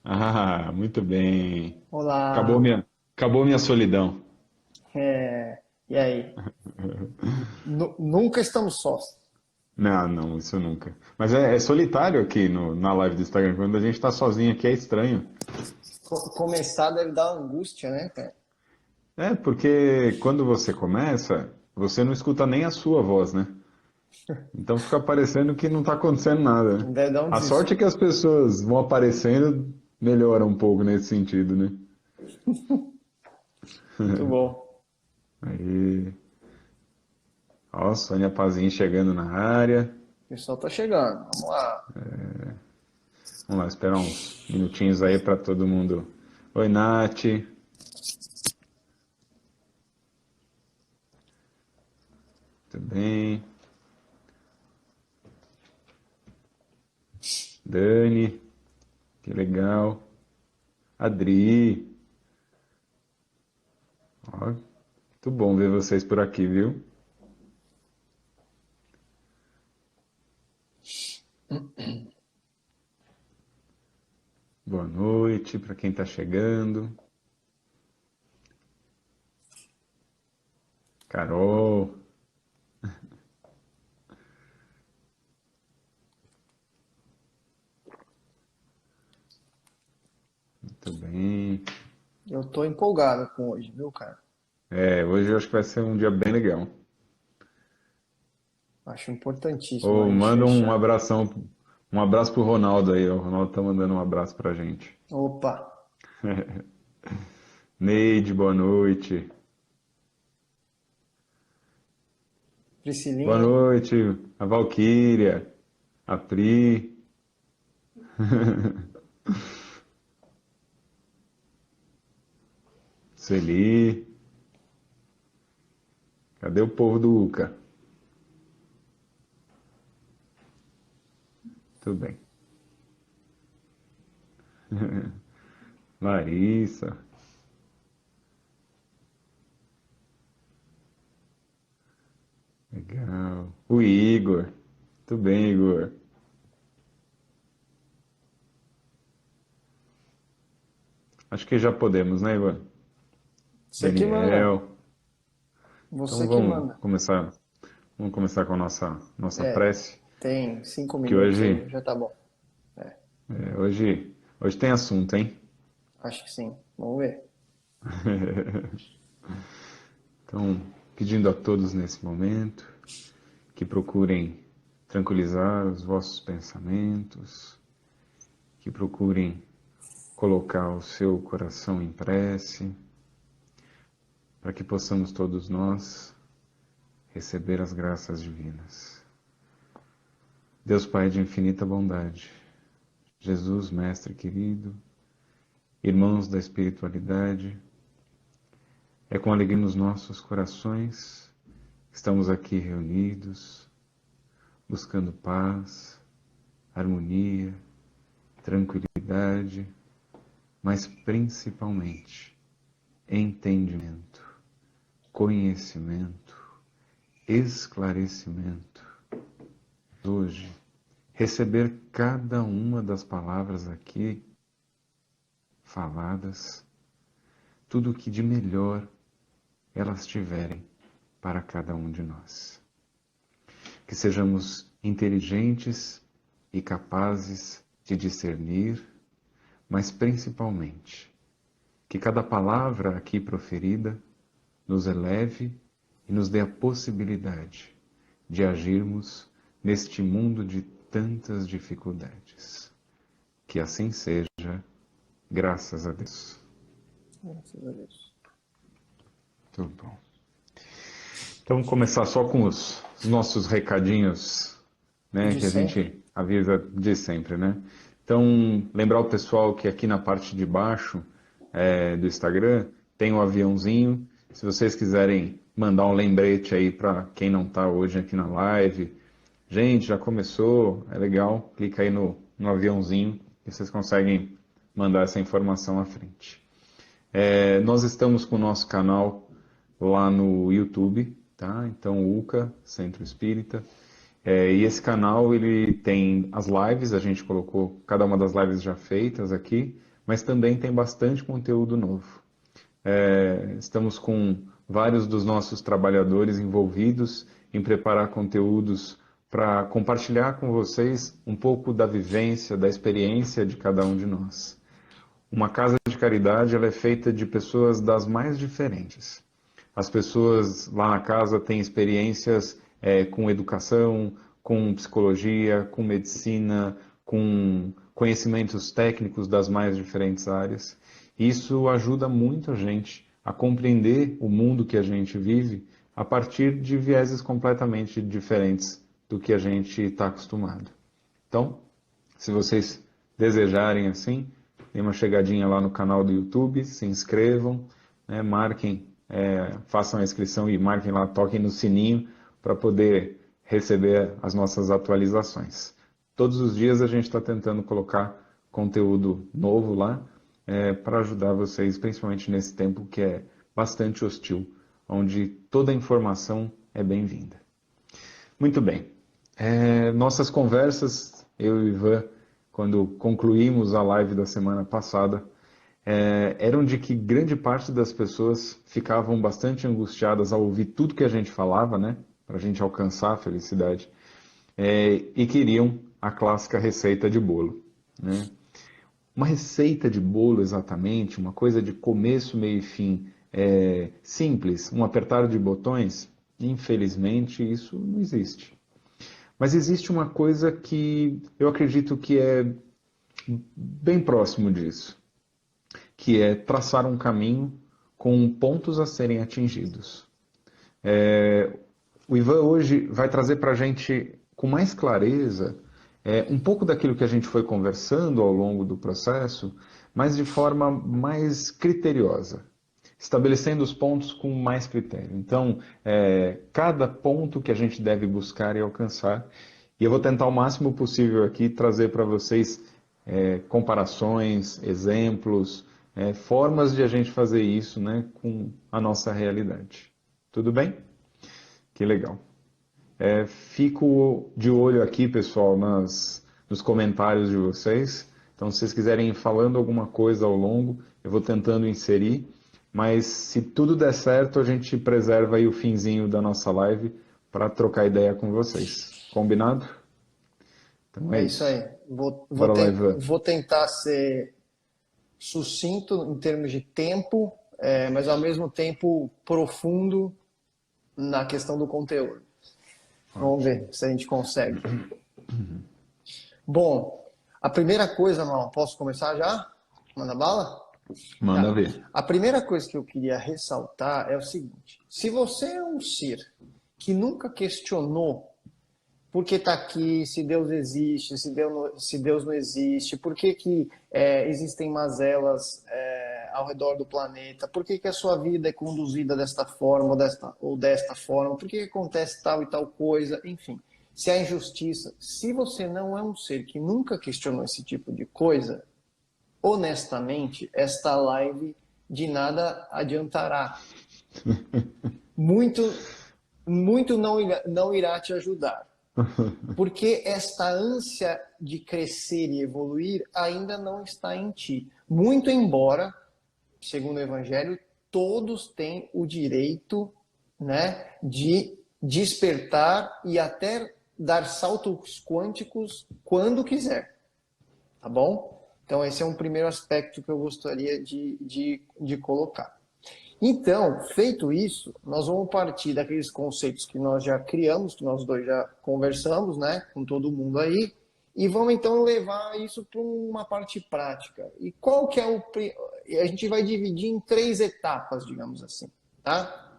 Ah, muito bem. Acabou Olá, minha, acabou minha solidão. e aí? Nunca estamos sós. Não, não, isso nunca. Mas é solitário aqui na live do Instagram. Quando a gente tá sozinho aqui é estranho. Começar deve dar angústia, né, cara? É, porque quando você começa, você não escuta nem a sua voz, né? Então fica parecendo que não tá acontecendo nada, né? Deve dar um A sorte é que as pessoas vão aparecendo, melhora um pouco nesse sentido, né? muito bom. Aí, ó, Sônia Pazinho chegando na área. O pessoal tá chegando. Vamos lá. Vamos lá, esperar uns minutinhos aí para todo mundo. Oi, Nath. Tudo bem? Dani, que legal. Adri, ó, muito bom ver vocês por aqui, viu? Boa noite para quem está chegando. Carol, muito bem. Eu tô empolgado com hoje, viu, cara? É, hoje eu acho que vai ser um dia bem legal. Acho importantíssimo a Ô, gente manda um fechar. abração, um abraço pro Ronaldo aí. O Ronaldo tá mandando um abraço pra gente. Opa, Neide, boa noite. Boa Priscilinha, noite, a Valquíria, a Pri. Sueli, cadê o povo do UCA? Tudo bem. Larissa, legal. O Igor, tudo bem, Igor? Acho que já podemos, né, Igor? você que manda. Daniel. Então Você que vamos manda. começar, vamos começar com a nossa É, prece, tem 5 minutos que aí, já tá bom. É, hoje tem assunto, hein? acho que sim. Vamos ver. Então, pedindo a todos nesse momento que procurem tranquilizar os vossos pensamentos, que procurem colocar o seu coração em prece, para que possamos todos nós receber as graças divinas. Deus Pai de infinita bondade, Jesus, Mestre querido, irmãos da espiritualidade, é com alegria nos nossos corações que estamos aqui reunidos, buscando paz, harmonia, tranquilidade, mas principalmente entendimento, conhecimento, esclarecimento. Hoje, receber cada uma das palavras aqui faladas, tudo o que de melhor elas tiverem para cada um de nós. Que sejamos inteligentes e capazes de discernir, mas principalmente que cada palavra aqui proferida nos eleve e nos dê a possibilidade de agirmos neste mundo de tantas dificuldades. Que assim seja, graças a Deus. Graças a Deus. Tudo bom. Então vamos começar só com os nossos recadinhos, né, De que a sempre. gente avisa de sempre, né? Então, lembrar o pessoal que aqui na parte de baixo do Instagram tem um aviãozinho. Se vocês quiserem mandar um lembrete aí para quem não está hoje aqui na live, gente, já começou, é legal, clica aí no aviãozinho e vocês conseguem mandar essa informação à frente. Nós estamos com o nosso canal lá no YouTube, tá? Então, UCA, Centro Espírita. E esse canal, ele tem as lives, a gente colocou cada uma das lives já feitas aqui, mas também tem bastante conteúdo novo. Estamos com vários dos nossos trabalhadores envolvidos em preparar conteúdos para compartilhar com vocês um pouco da vivência, da experiência de cada um de nós. Uma casa de caridade, ela é feita de pessoas das mais diferentes. As pessoas lá na casa têm experiências com educação, com psicologia, com medicina, com conhecimentos técnicos das mais diferentes áreas. Isso ajuda muito a gente a compreender o mundo que a gente vive a partir de vieses completamente diferentes do que a gente está acostumado. Então, se vocês desejarem assim, dê uma chegadinha lá no canal do YouTube, se inscrevam, né, marquem, façam a inscrição e marquem lá, toquem no sininho para poder receber as nossas atualizações. Todos os dias a gente está tentando colocar conteúdo novo lá para ajudar vocês, principalmente nesse tempo que é bastante hostil, onde toda informação é bem-vinda. Muito bem. Nossas conversas, eu e o Ivan, quando concluímos a live da semana passada, eram de que grande parte das pessoas ficavam bastante angustiadas ao ouvir tudo que a gente falava, né, para a gente alcançar a felicidade, e queriam a clássica receita de bolo, né? Uma receita de bolo exatamente, uma coisa de começo, meio e fim, simples, um apertar de botões, infelizmente isso não existe. Mas existe uma coisa que eu acredito que é bem próximo disso, que é traçar um caminho com pontos a serem atingidos. O Ivan hoje vai trazer para a gente, com mais clareza, um pouco daquilo que a gente foi conversando ao longo do processo, mas de forma mais criteriosa, estabelecendo os pontos com mais critério. Então, cada ponto que a gente deve buscar e alcançar, e eu vou tentar o máximo possível aqui trazer para vocês comparações, exemplos, formas de a gente fazer isso, né, com a nossa realidade. Tudo bem? Que legal. Fico de olho aqui, pessoal, nos comentários de vocês. Então, se vocês quiserem ir falando alguma coisa ao longo, eu vou tentando inserir. Mas se tudo der certo, a gente preserva aí o finzinho da nossa live para trocar ideia com vocês. Combinado? Então é É isso isso. aí. Bora lá, Ivan. Vou tentar ser sucinto em termos de tempo, mas ao mesmo tempo profundo na questão do conteúdo. Vamos ver se a gente consegue. Bom, a primeira coisa, não, posso começar já? Manda bala? Manda ver. A primeira coisa que eu queria ressaltar é o seguinte: se você é um ser que nunca questionou por que está aqui, se Deus existe, se Deus não existe, por que existem mazelas ao redor do planeta, por que a sua vida é conduzida desta forma ou desta forma, por que acontece tal e tal coisa, enfim. Se há injustiça, se você não é um ser que nunca questionou esse tipo de coisa, honestamente, esta live de nada adiantará. Muito não irá te ajudar. Porque esta ânsia de crescer e evoluir ainda não está em ti. Muito embora, segundo o Evangelho, todos têm o direito, né, de despertar e até dar saltos quânticos quando quiser. Tá bom? Então, esse é um primeiro aspecto que eu gostaria de colocar. Então, feito isso, nós vamos partir daqueles conceitos que nós já criamos, que nós dois já conversamos, né, com todo mundo aí, e vamos então levar isso para uma parte prática. E qual que é a gente vai dividir em 3 etapas, digamos assim, tá?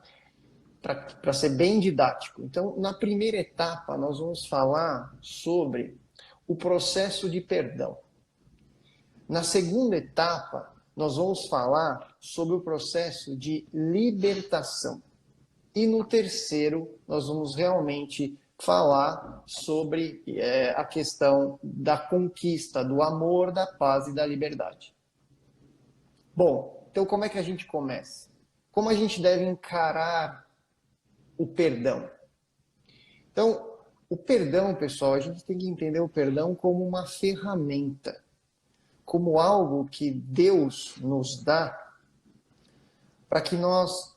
Para ser bem didático. Então, na primeira etapa, nós vamos falar sobre o processo de perdão. Na segunda etapa, nós vamos falar sobre o processo de libertação. E no terceiro, nós vamos realmente falar sobre a questão da conquista, do amor, da paz e da liberdade. Bom, então como é que a gente começa? Como a gente deve encarar o perdão? Então, o perdão, pessoal, a gente tem que entender o perdão como uma ferramenta. como algo que Deus nos dá para que nós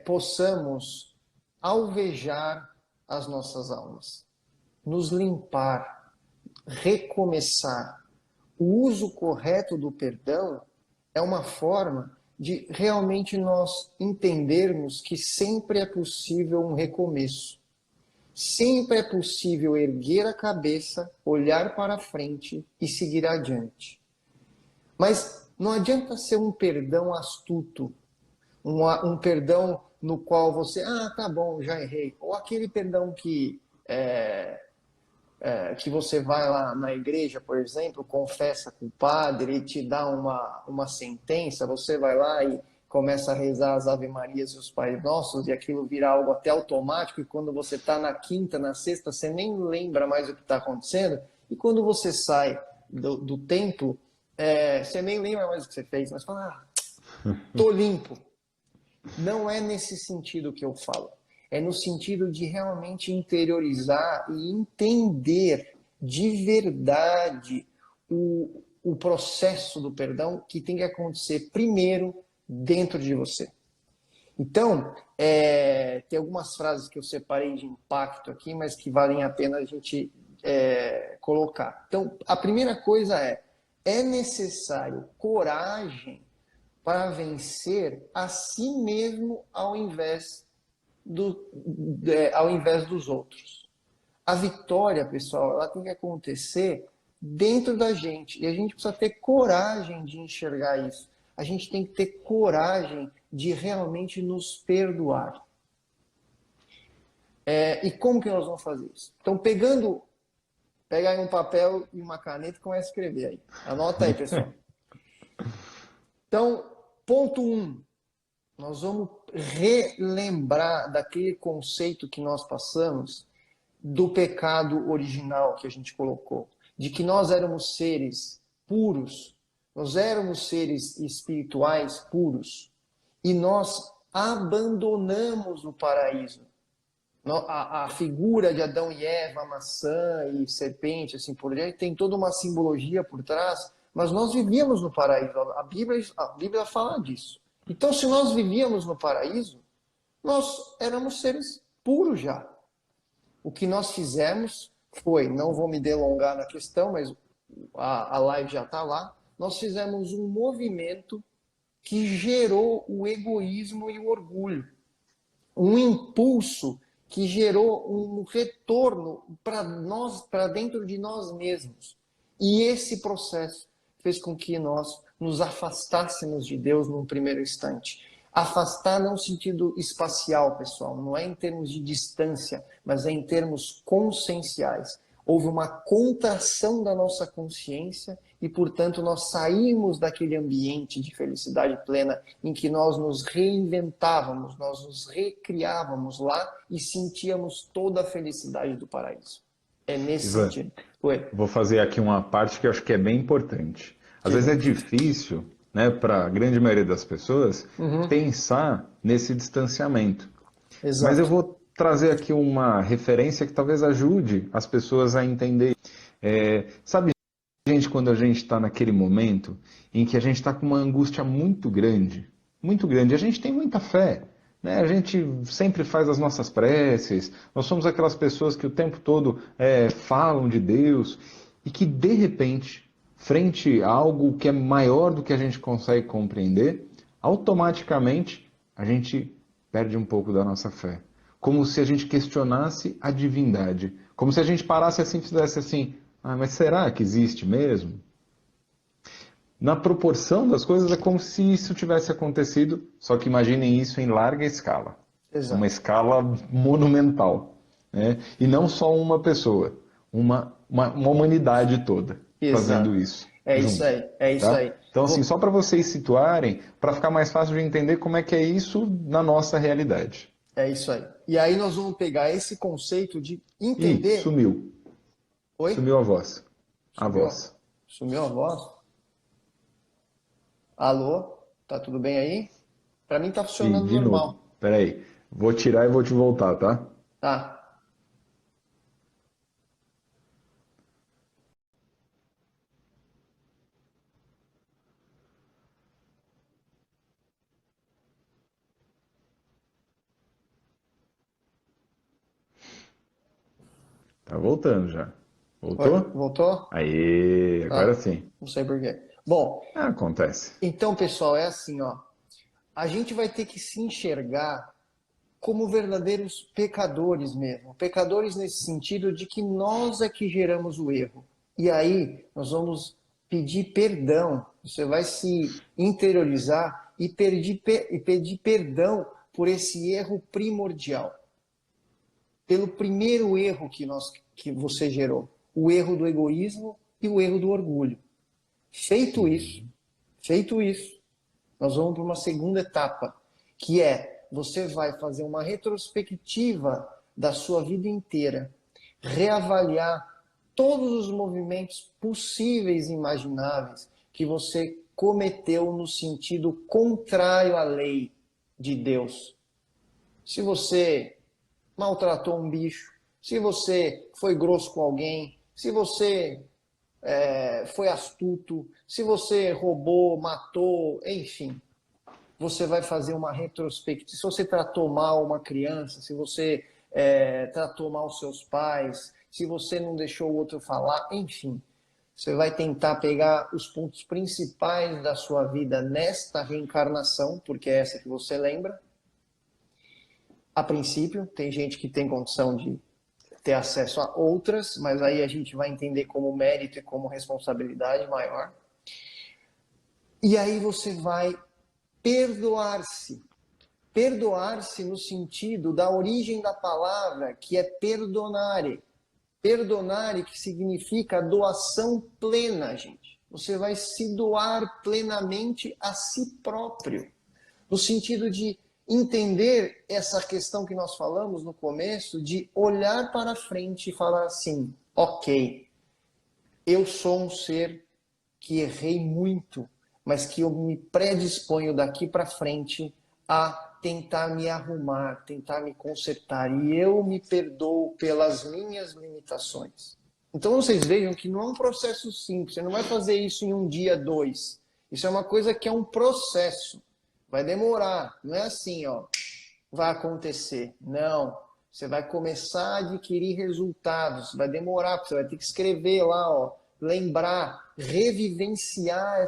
possamos alvejar as nossas almas, nos limpar, recomeçar. O uso correto do perdão é uma forma de realmente nós entendermos que sempre é possível um recomeço. Sempre é possível erguer a cabeça, olhar para frente e seguir adiante. Mas não adianta ser um perdão astuto, um perdão no qual você, tá bom, já errei. Ou aquele perdão que você vai lá na igreja, por exemplo, confessa com o padre, ele te dá uma sentença, você vai lá e começa a rezar as Ave Marias e os Pais Nossos, e aquilo vira algo até automático, e quando você está na quinta, na sexta, você nem lembra mais o que está acontecendo, e quando você sai do templo, você nem lembra mais o que você fez, mas fala, tô limpo. Não é nesse sentido que eu falo. É no sentido de realmente interiorizar e entender de verdade o processo do perdão que tem que acontecer primeiro dentro de você. Então, tem algumas frases que eu separei de impacto aqui, mas que valem a pena a gente colocar. Então, a primeira coisa é necessário coragem para vencer a si mesmo ao invés dos outros. A vitória, pessoal, ela tem que acontecer dentro da gente. E a gente precisa ter coragem de enxergar isso. A gente tem que ter coragem de realmente nos perdoar. E como que nós vamos fazer isso? Então, pega aí um papel e uma caneta e começa a escrever aí. Anota aí, pessoal. Então, ponto 1. Nós vamos relembrar daquele conceito que nós passamos do pecado original que a gente colocou, de que nós éramos seres puros, nós éramos seres espirituais puros e nós abandonamos o paraíso. A figura de Adão e Eva, maçã e serpente, assim por diante, tem toda uma simbologia por trás, mas nós vivíamos no paraíso. A Bíblia fala disso. Então, se nós vivíamos no paraíso, nós éramos seres puros já. O que nós fizemos foi, não vou me delongar na questão, mas a live já está lá, nós fizemos um movimento que gerou o egoísmo e o orgulho. Um impulso que gerou um retorno para dentro de nós mesmos. E esse processo fez com que nós nos afastássemos de Deus num primeiro instante. Afastar não no sentido espacial, pessoal, não é em termos de distância, mas é em termos conscienciais. Houve uma contração da nossa consciência e, portanto, nós saímos daquele ambiente de felicidade plena em que nós nos reinventávamos, nós nos recriávamos lá e sentíamos toda a felicidade do paraíso. É nesse Ivan, sentido. Oi. vou fazer aqui uma parte que eu acho que é bem importante. Às vezes é difícil, né, para a grande maioria das pessoas, pensar nesse distanciamento. Mas eu Exato. vou trazer aqui uma referência que talvez ajude as pessoas a entender. Sabe, gente, quando a gente está naquele momento em que a gente está com uma angústia muito grande, a gente tem muita fé, né? A gente sempre faz as nossas preces, nós somos aquelas pessoas que o tempo todo falam de Deus e que, de repente, frente a algo que é maior do que a gente consegue compreender, automaticamente a gente perde um pouco da nossa fé. Como se a gente questionasse a divindade. Como se a gente parasse assim e fizesse assim, mas será que existe mesmo? Na proporção das coisas é como se isso tivesse acontecido, só que imaginem isso em larga escala. Uma Exato. escala monumental. Né? E não só uma pessoa, uma humanidade toda fazendo Exato. isso É isso junto. aí. É isso Tá? aí. Então, assim, só para vocês situarem, para ficar mais fácil de entender como é que é isso na nossa realidade. É isso aí. E aí nós vamos pegar esse conceito de Ih, entender. sumiu. Oi? Sumiu a voz. A Sumiu? voz. Sumiu a voz? Alô? Tá tudo bem aí? Para mim tá Ih, funcionando de novo. normal. Peraí. Vou tirar e vou te voltar, tá? Tá. Tá voltando já. Oi, Voltou? voltou? Aí, agora Ah, sim. não sei por quê. Bom, Ah, acontece. então, pessoal, é assim, ó. A gente vai ter que se enxergar como verdadeiros pecadores mesmo. Pecadores nesse sentido de que nós é que geramos o erro. E aí nós vamos pedir perdão. Você vai se interiorizar e pedir perdão por esse erro primordial. Pelo primeiro erro que você gerou. O erro do egoísmo e o erro do orgulho. Feito isso, feito isso, nós vamos para uma segunda etapa, que é você vai fazer uma retrospectiva da sua vida inteira, reavaliar todos os movimentos possíveis e imagináveis que você cometeu no sentido contrário à lei de Deus. Se você maltratou um bicho, se você foi grosso com alguém, se você foi astuto, se você roubou, matou, enfim, você vai fazer uma retrospectiva. Se você tratou mal uma criança, se você tratou mal seus pais, se você não deixou o outro falar, enfim, você vai tentar pegar os pontos principais da sua vida nesta reencarnação, porque é essa que você lembra. A princípio, tem gente que tem condição de ter acesso a outras, mas aí a gente vai entender como mérito e como responsabilidade maior. E aí você vai perdoar-se. Perdoar-se no sentido da origem da palavra, que é perdonare. Perdonare, que significa doação plena, gente. Você vai se doar plenamente a si próprio. No sentido de entender essa questão que nós falamos no começo, de olhar para frente e falar assim, ok, eu sou um ser que errei muito, mas que eu me predisponho daqui para frente a tentar me arrumar, tentar me consertar. E eu me perdoo pelas minhas limitações. Então vocês vejam que não é um processo simples. Você não vai fazer isso em um dia, dois. Isso é uma coisa que é um processo. Vai demorar. Não é assim, ó, vai acontecer. Não. Você vai começar a adquirir resultados. Vai demorar, você vai ter que escrever lá, ó, lembrar, revivenciar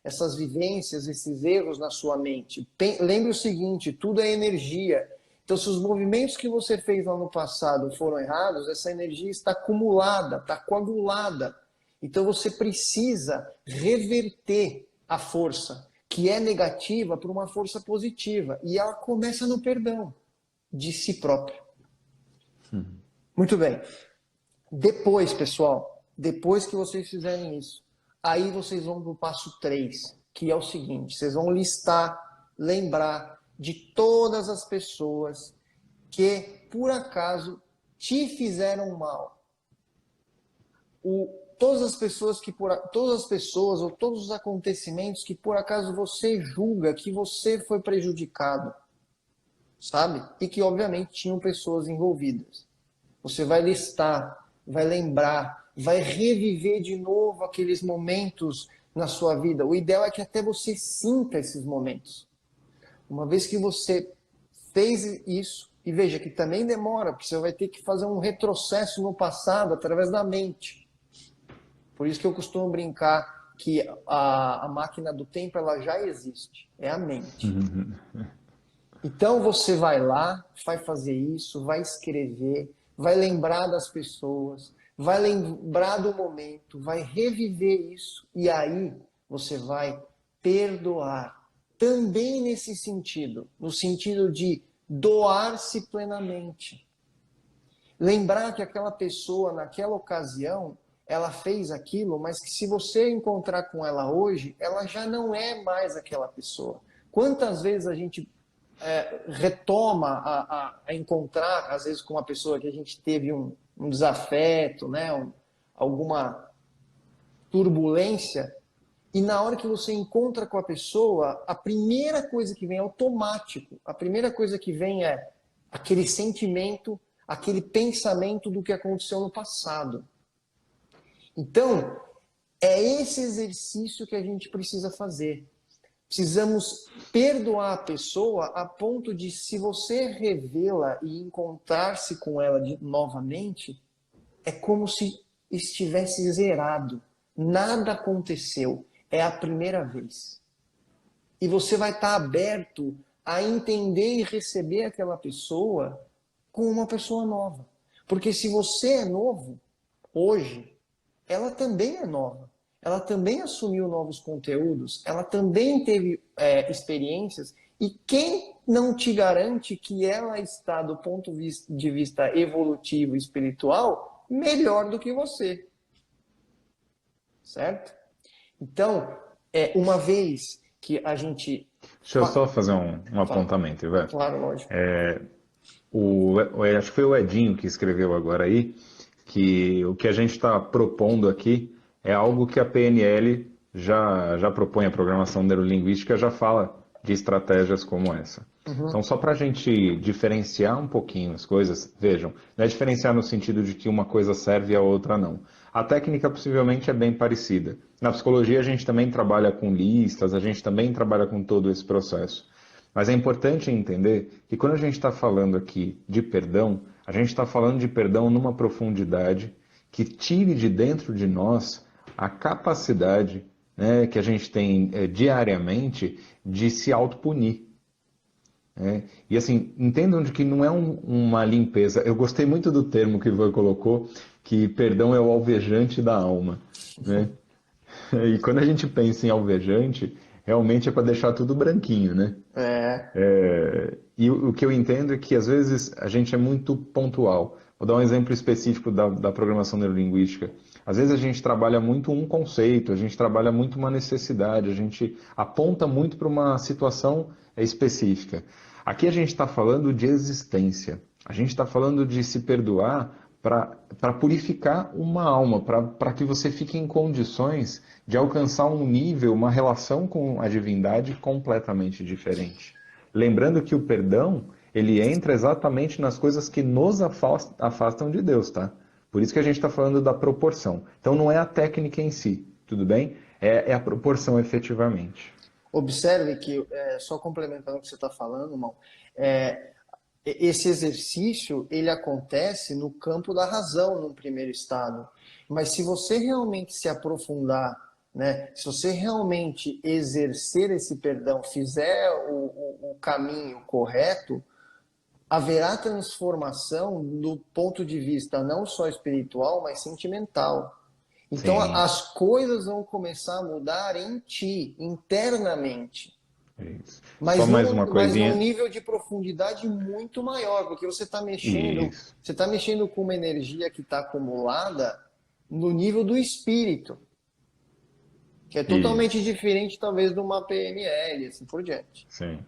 essas vivências, esses erros na sua mente. Lembre o seguinte, tudo é energia. Então, se os movimentos que você fez lá no passado foram errados, essa energia está acumulada, está coagulada. Então, você precisa reverter a força que é negativa para uma força positiva. E ela começa no perdão de si próprio. Muito bem. Depois, pessoal, depois que vocês fizerem isso, aí vocês vão para o passo 3, que é o seguinte, vocês vão listar, lembrar de todas as pessoas que, por acaso, te fizeram mal. Todas as pessoas ou todos os acontecimentos que, por acaso, você julga que você foi prejudicado, sabe? E que, obviamente, tinham pessoas envolvidas. Você vai listar, vai lembrar, vai reviver de novo aqueles momentos na sua vida. O ideal é que até você sinta esses momentos. Uma vez que você fez isso, e veja que também demora, porque você vai ter que fazer um retrocesso no passado através da mente. Por isso que eu costumo brincar que a máquina do tempo ela já existe, é a mente. Então você vai lá, vai fazer isso, vai escrever, vai lembrar das pessoas, vai lembrar do momento, vai reviver isso e aí você vai perdoar. Também nesse sentido, no sentido de doar-se plenamente. Lembrar que aquela pessoa, naquela ocasião, ela fez aquilo, mas que se você encontrar com ela hoje, ela já não é mais aquela pessoa. Quantas vezes a gente retoma a encontrar, às vezes, com uma pessoa que a gente teve um desafeto, né? Alguma turbulência, e na hora que você encontra com a pessoa, a primeira coisa que vem é automático. A primeira coisa que vem é aquele sentimento, aquele pensamento do que aconteceu no passado. Então, é esse exercício que a gente precisa fazer. Precisamos perdoar a pessoa a ponto de, se você revê-la e encontrar-se com ela novamente, é como se estivesse zerado. Nada aconteceu. É a primeira vez. E você vai estar aberto a entender e receber aquela pessoa como uma pessoa nova. Porque se você é novo, hoje, ela também é nova. Ela também assumiu novos conteúdos, ela também teve experiências, e quem não te garante que ela está, do ponto de vista evolutivo e espiritual, melhor do que você? Certo? Então, uma vez que a gente... Deixa eu só fazer um apontamento, velho. Claro, lógico. Acho que foi o Edinho que escreveu agora aí, que o que a gente está propondo aqui é algo que a PNL já propõe, a programação neurolinguística já fala de estratégias como essa. Então, só para a gente diferenciar um pouquinho as coisas, vejam, não é diferenciar no sentido de que uma coisa serve e a outra não. A técnica possivelmente é bem parecida. Na psicologia a gente também trabalha com listas, a gente também trabalha com todo esse processo. Mas é importante entender que quando a gente está falando aqui de perdão, a gente está falando de perdão numa profundidade que tire de dentro de nós a capacidade, né, que a gente tem diariamente de se autopunir. E assim, entendam de que não é uma limpeza. Eu gostei muito do termo que o Ivan colocou, que perdão é o alvejante da alma. Né? E quando a gente pensa em alvejante, realmente é para deixar tudo branquinho, né? E o que eu entendo é que às vezes a gente é muito pontual. Vou dar um exemplo específico da programação neurolinguística. Às vezes a gente trabalha muito um conceito, a gente trabalha muito uma necessidade, a gente aponta muito para uma situação específica. Aqui a gente está falando de existência. A gente está falando de se perdoar para purificar uma alma, para que você fique em condições de alcançar um nível, uma relação com a divindade completamente diferente. Lembrando que o perdão, ele entra exatamente nas coisas que nos afastam de Deus, tá? Por isso que a gente está falando da proporção. Então não é a técnica em si, tudo bem? É a proporção efetivamente. Observe que, só complementando o que você está falando, irmão, esse exercício ele acontece no campo da razão no primeiro estado. Mas se você realmente se aprofundar, né, se você realmente exercer esse perdão, fizer o caminho correto, haverá transformação do ponto de vista não só espiritual, mas sentimental. Então Sim. as coisas vão começar a mudar em ti, internamente. Isso. Mas Só mais uma mas coisinha. num nível de profundidade muito maior, porque você está mexendo com uma energia que está acumulada no nível do espírito, que é totalmente diferente, talvez, de uma PNL, assim por diante. Sim.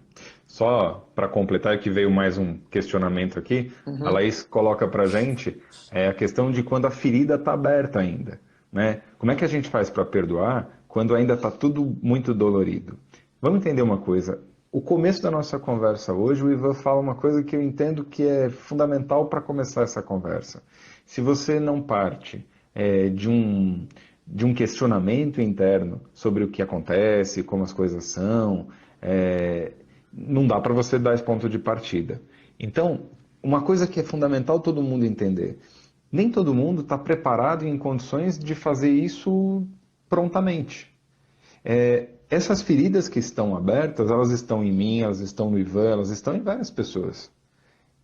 Só para completar, que veio mais um questionamento aqui, a Laís coloca para a gente a questão de quando a ferida está aberta ainda. Né? Como é que a gente faz para perdoar quando ainda está tudo muito dolorido? Vamos entender uma coisa. O começo da nossa conversa hoje, o Ivan fala uma coisa que eu entendo que é fundamental para começar essa conversa. Se você não parte de um questionamento interno sobre o que acontece, como as coisas são, não dá para você dar esse ponto de partida. Então, uma coisa que é fundamental todo mundo entender, nem todo mundo está preparado e em condições de fazer isso prontamente. Essas feridas que estão abertas, elas estão em mim, elas estão no Ivan, elas estão em várias pessoas.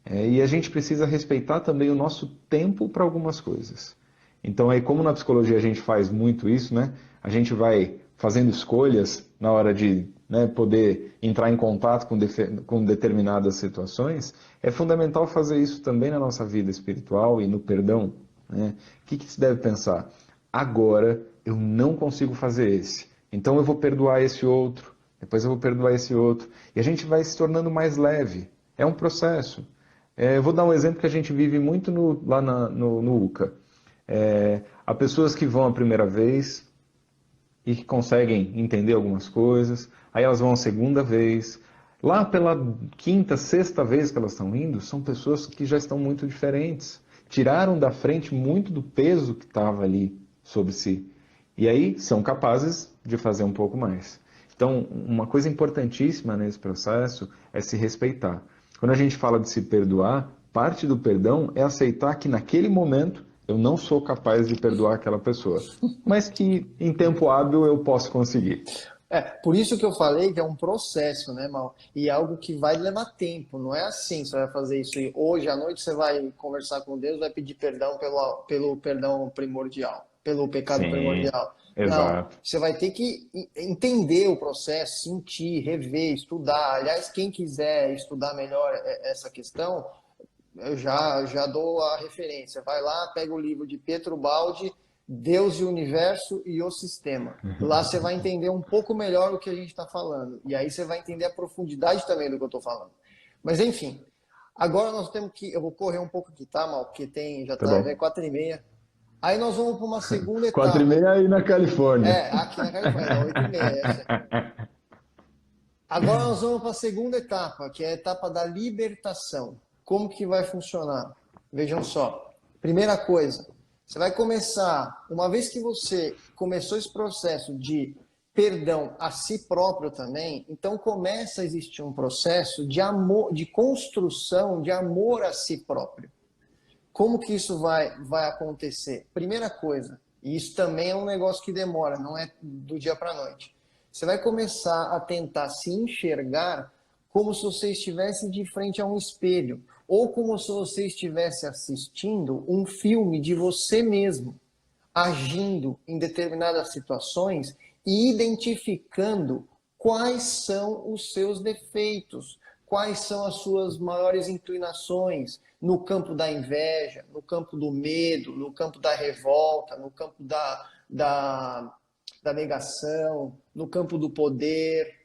E a gente precisa respeitar também o nosso tempo para algumas coisas. Então, aí, como na psicologia a gente faz muito isso, né? A gente vai fazendo escolhas na hora de poder entrar em contato com determinadas situações. É fundamental fazer isso também na nossa vida espiritual e no perdão. Né? O que se deve pensar? Agora eu não consigo fazer esse. Então eu vou perdoar esse outro, depois eu vou perdoar esse outro. E a gente vai se tornando mais leve. É um processo. Eu vou dar um exemplo que a gente vive muito lá no UCA. Há pessoas que vão a primeira vez e que conseguem entender algumas coisas, aí elas vão a segunda vez. Lá pela quinta, sexta vez que elas estão indo, são pessoas que já estão muito diferentes. Tiraram da frente muito do peso que estava ali sobre si. E aí são capazes de fazer um pouco mais. Então, uma coisa importantíssima nesse processo é se respeitar. Quando a gente fala de se perdoar, parte do perdão é aceitar que naquele momento eu não sou capaz de perdoar aquela pessoa, mas que em tempo hábil eu posso conseguir. Por isso que eu falei que é um processo, né, Mal? E é algo que vai levar tempo, não é assim, você vai fazer isso e hoje à noite você vai conversar com Deus, vai pedir perdão pelo perdão primordial, pelo pecado Sim, primordial. Não, exato. você vai ter que entender o processo, sentir, rever, estudar. Aliás, quem quiser estudar melhor essa questão, eu já dou a referência. Vai lá, pega o livro de Pietro Baldi, Deus e o Universo e o Sistema. Lá você vai entender um pouco melhor o que a gente está falando. E aí você vai entender a profundidade também do que eu estou falando. Mas enfim, agora nós temos que. Eu vou correr um pouco aqui, tá, Mal? Porque já Tá tá, bom. já é 4h30. Aí nós vamos para uma segunda Quatro e etapa. meia aí na Califórnia. Aqui na Califórnia, é 8h30. Agora nós vamos para a segunda etapa, que é a etapa da libertação. Como que vai funcionar? Vejam só. Primeira coisa, você vai começar, uma vez que você começou esse processo de perdão a si próprio também, então começa a existir um processo de amor, de construção de amor a si próprio. Como que isso vai acontecer? Primeira coisa, e isso também é um negócio que demora, não é do dia para a noite. Você vai começar a tentar se enxergar como se você estivesse de frente a um espelho, ou como se você estivesse assistindo um filme de você mesmo, agindo em determinadas situações e identificando quais são os seus defeitos, quais são as suas maiores inclinações no campo da inveja, no campo do medo, no campo da revolta, no campo da negação, no campo do poder.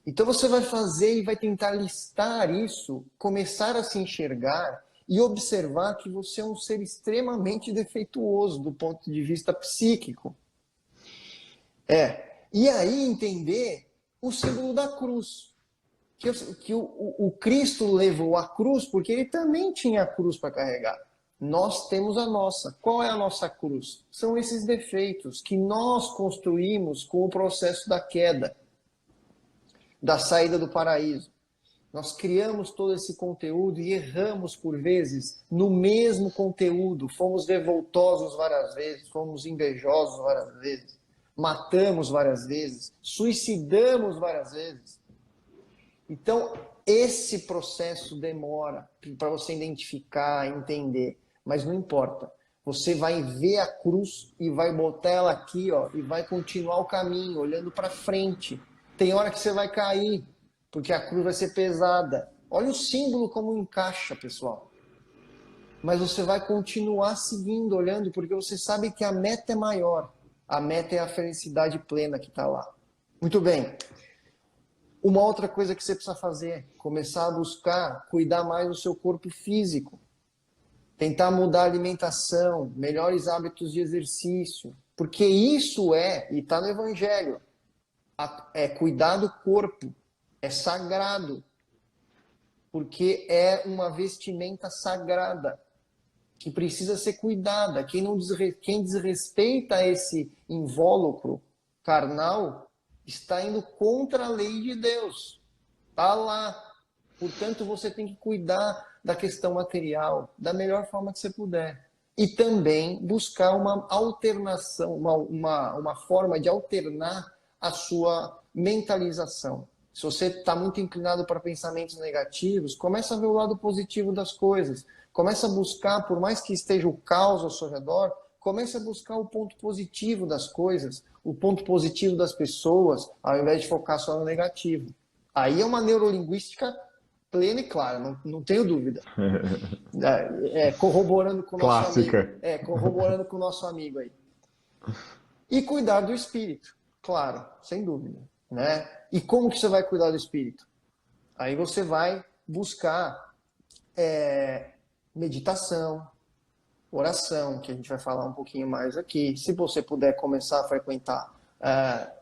Então você vai fazer e vai tentar listar isso, começar a se enxergar e observar que você é um ser extremamente defeituoso do ponto de vista psíquico. E aí entender o símbolo da cruz. Que o Cristo levou a cruz porque ele também tinha a cruz para carregar. Nós temos a nossa. Qual é a nossa cruz? São esses defeitos que nós construímos com o processo da queda, da saída do paraíso. Nós criamos todo esse conteúdo e erramos por vezes no mesmo conteúdo. Fomos revoltosos várias vezes, fomos invejosos várias vezes, matamos várias vezes, suicidamos várias vezes. Então, esse processo demora para você identificar, entender, mas não importa. Você vai ver a cruz e vai botar ela aqui, ó, e vai continuar o caminho, olhando para frente. Tem hora que você vai cair, porque a cruz vai ser pesada. Olha o símbolo como encaixa, pessoal. Mas você vai continuar seguindo, olhando, porque você sabe que a meta é maior. A meta é a felicidade plena que está lá. Muito bem. Uma outra coisa que você precisa fazer é começar a buscar cuidar mais do seu corpo físico. Tentar mudar a alimentação, melhores hábitos de exercício. Porque isso e está no Evangelho, cuidar do corpo. É sagrado. Porque é uma vestimenta sagrada que precisa ser cuidada. Quem desrespeita esse invólucro carnal está indo contra a lei de Deus. Está lá. Portanto, você tem que cuidar da questão material da melhor forma que você puder. E também buscar uma alternação, uma forma de alternar a sua mentalização. Se você está muito inclinado para pensamentos negativos, começa a ver o lado positivo das coisas. Começa a buscar, por mais que esteja o caos ao seu redor, comece a buscar o ponto positivo das coisas, o ponto positivo das pessoas, ao invés de focar só no negativo. Aí é uma neurolinguística plena e clara, não tenho dúvida. Corroborando com o nosso Clássica. amigo. Corroborando com o nosso amigo aí. E cuidar do espírito, claro, sem dúvida. Né? E como que você vai cuidar do espírito? Aí você vai buscar meditação, oração, que a gente vai falar um pouquinho mais aqui. Se você puder começar a frequentar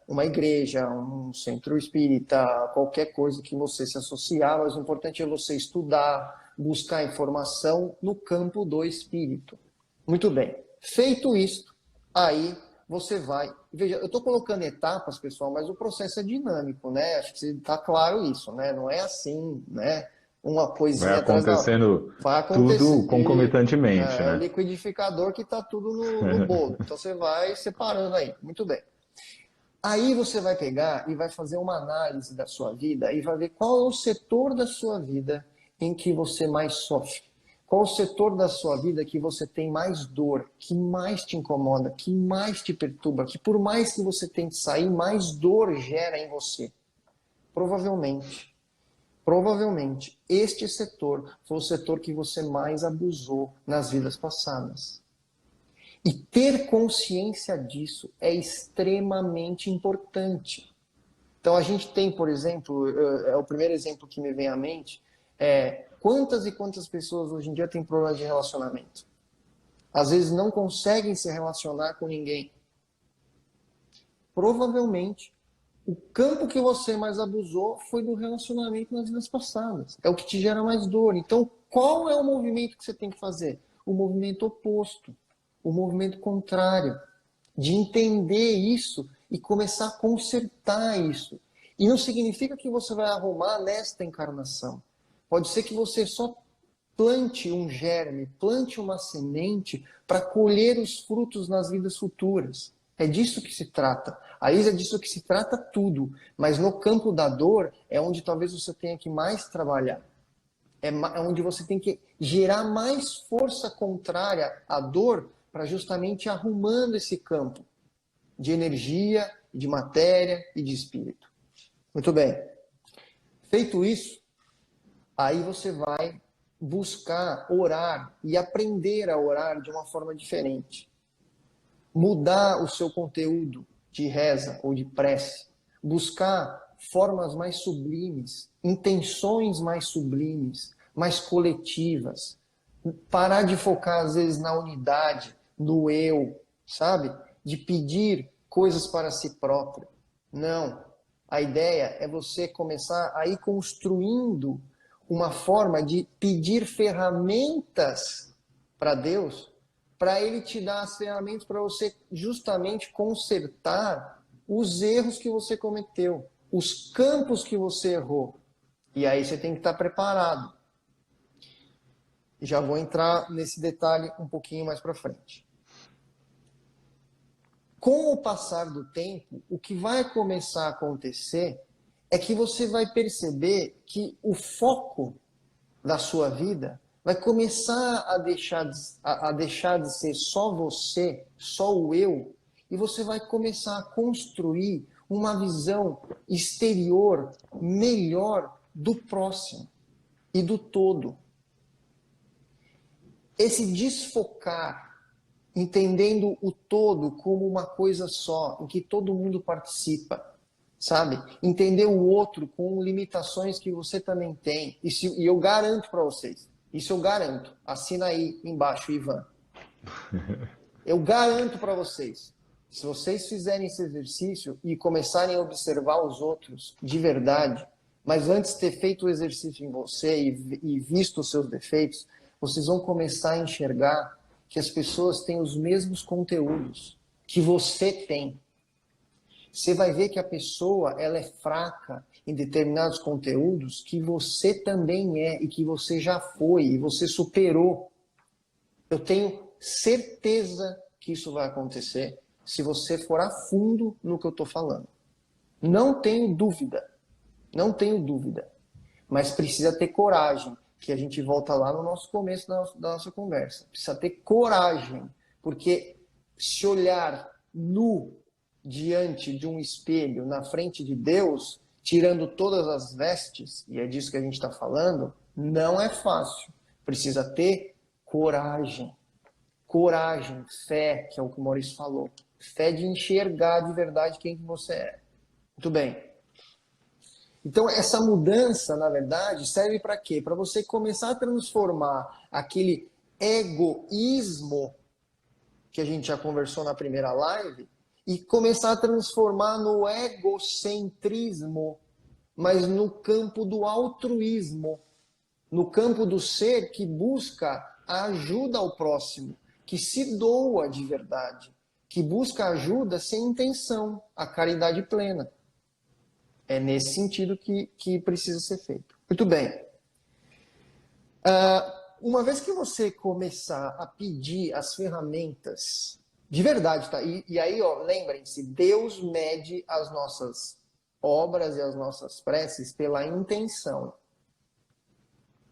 uma igreja, um centro espírita, qualquer coisa que você se associar, mas o importante é você estudar, buscar informação no campo do espírito. Muito bem. Feito isto, aí você vai... Veja, eu estou colocando etapas, pessoal, mas o processo é dinâmico, né? Acho que está claro isso, né? Não é assim, né? Uma Vai coisinha atrás da outra. acontecendo Vai tudo acontecer. concomitantemente, É o né? liquidificador que está tudo no bolo. Então você vai separando aí. Muito bem. Aí você vai pegar e vai fazer uma análise da sua vida e vai ver qual é o setor da sua vida em que você mais sofre. Qual o setor da sua vida que você tem mais dor, que mais te incomoda, que mais te perturba, que por mais que você tente sair, mais dor gera em você. Provavelmente, este setor foi o setor que você mais abusou nas vidas passadas. E ter consciência disso é extremamente importante. Então a gente tem, por exemplo, é o primeiro exemplo que me vem à mente, quantas e quantas pessoas hoje em dia têm problemas de relacionamento. Às vezes não conseguem se relacionar com ninguém. Provavelmente, o campo que você mais abusou foi do relacionamento nas vidas passadas. É o que te gera mais dor. Então, qual é o movimento que você tem que fazer? O movimento oposto, o movimento contrário, de entender isso e começar a consertar isso. E não significa que você vai arrumar nesta encarnação. Pode ser que você só plante um germe, plante uma semente para colher os frutos nas vidas futuras. É disso que se trata. Aí é disso que se trata tudo. Mas no campo da dor é onde talvez você tenha que mais trabalhar. É onde você tem que gerar mais força contrária à dor para justamente ir arrumando esse campo de energia, de matéria e de espírito. Muito bem. Feito isso, aí você vai buscar orar e aprender a orar de uma forma diferente. Mudar o seu conteúdo de reza ou de prece. Buscar formas mais sublimes, intenções mais sublimes, mais coletivas. Parar de focar, às vezes, na unidade, no eu, sabe? De pedir coisas para si próprio. Não. A ideia é você começar a ir construindo uma forma de pedir ferramentas para Deus, para Ele te dar as ferramentas para você justamente consertar os erros que você cometeu, os campos que você errou. E aí você tem que estar preparado. Já vou entrar nesse detalhe um pouquinho mais para frente. Com o passar do tempo, o que vai começar a acontecer é que você vai perceber que o foco da sua vida vai começar a deixar de ser só você, só o eu, e você vai começar a construir uma visão exterior melhor do próximo e do todo. Esse desfocar, entendendo o todo como uma coisa só, em que todo mundo participa, sabe? Entender o outro com limitações que você também tem. E eu garanto para vocês, isso eu garanto. Assina aí embaixo, Ivan. Eu garanto para vocês, se vocês fizerem esse exercício e começarem a observar os outros de verdade, mas antes de ter feito o exercício em você e visto os seus defeitos, vocês vão começar a enxergar que as pessoas têm os mesmos conteúdos que você tem. Você vai ver que a pessoa ela é fraca em determinados conteúdos que você também é e que você já foi e você superou. Eu tenho certeza que isso vai acontecer se você for a fundo no que eu estou falando. Não tenho dúvida. Não tenho dúvida. Mas precisa ter coragem, que a gente volta lá no nosso começo da nossa conversa. Precisa ter coragem, porque se olhar nu diante de um espelho, na frente de Deus, tirando todas as vestes, e é disso que a gente está falando, não é fácil. Precisa ter coragem. Coragem, fé, que é o que o Maurício falou. Fé de enxergar de verdade quem que você é. Muito bem. Então, essa mudança, na verdade, serve para quê? Para você começar a transformar aquele egoísmo que a gente já conversou na primeira live e começar a transformar no egocentrismo, mas no campo do altruísmo, no campo do ser que busca a ajuda ao próximo, que se doa de verdade, que busca ajuda sem intenção, a caridade plena. É nesse sentido que precisa ser feito. Muito bem. Uma vez que você começar a pedir as ferramentas, de verdade, tá? E aí, ó, lembrem-se, Deus mede as nossas obras e as nossas preces pela intenção.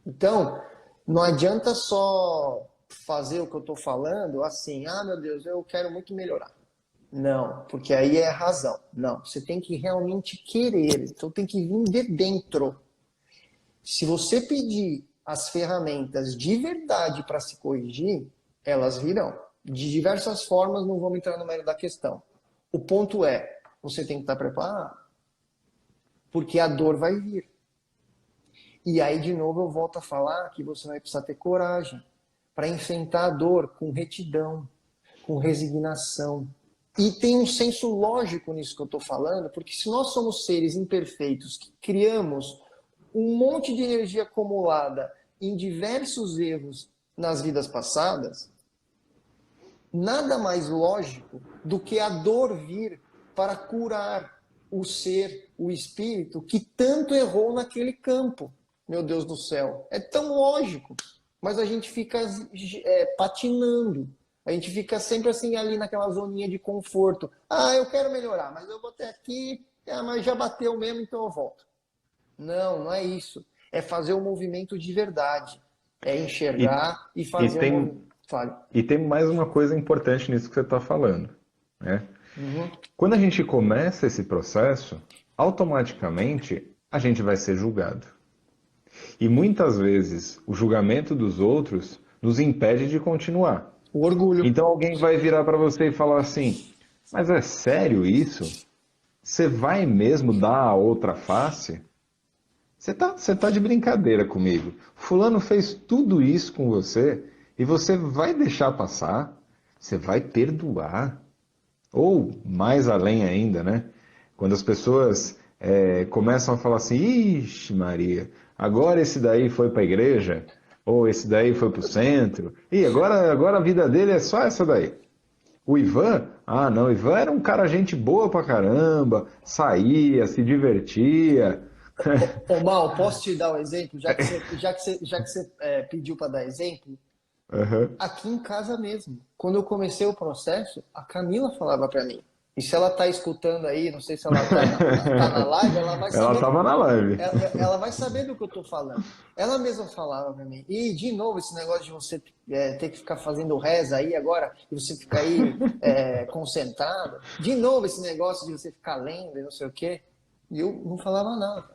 Então, não adianta só fazer o que eu estou falando assim, ah, meu Deus, eu quero muito melhorar. Não, porque aí é razão. Não, você tem que realmente querer, então tem que vir de dentro. Se você pedir as ferramentas de verdade para se corrigir, elas virão. De diversas formas, não vamos entrar no mérito da questão. O ponto é, você tem que estar preparado, porque a dor vai vir. E aí, de novo, eu volto a falar que você vai precisar ter coragem para enfrentar a dor com retidão, com resignação. E tem um senso lógico nisso que eu estou falando, porque se nós somos seres imperfeitos que criamos um monte de energia acumulada em diversos erros nas vidas passadas, nada mais lógico do que a dor vir para curar o ser, o espírito, que tanto errou naquele campo. Meu Deus do céu. É tão lógico, mas a gente fica patinando. A gente fica sempre assim ali naquela zoninha de conforto. Ah, eu quero melhorar, mas eu vou até aqui, mas já bateu mesmo, então eu volto. Não, não é isso. É fazer um movimento de verdade. É enxergar e fazer um movimento. Fale. E tem mais uma coisa importante nisso que você está falando, né? Uhum. Quando a gente começa esse processo, automaticamente a gente vai ser julgado. E muitas vezes o julgamento dos outros nos impede de continuar. O orgulho. Então alguém vai virar para você e falar assim: mas é sério isso? Você vai mesmo dar a outra face? Você tá de brincadeira comigo. Fulano fez tudo isso com você e você vai deixar passar? Você vai perdoar? Ou mais além ainda, né? Quando as pessoas começam a falar assim: ixi, Maria, agora esse daí foi para a igreja, ou esse daí foi para o centro, e agora a vida dele é só essa daí. O Ivan, ah não, o Ivan era um cara gente boa pra caramba, saía, se divertia. Ô, Mal, posso te dar um exemplo? Já que você pediu para dar exemplo, Uhum. aqui em casa mesmo. Quando eu comecei o processo, a Camila falava para mim. E se ela tá escutando aí, não sei se ela tá na live, ela vai saber. Ela tava na live. Ela vai saber do que eu tô falando. Ela mesma falava para mim. E, de novo, esse negócio de você ter que ficar fazendo reza aí agora, e você ficar aí concentrado. De novo, esse negócio de você ficar lendo e não sei o quê. E eu não falava nada.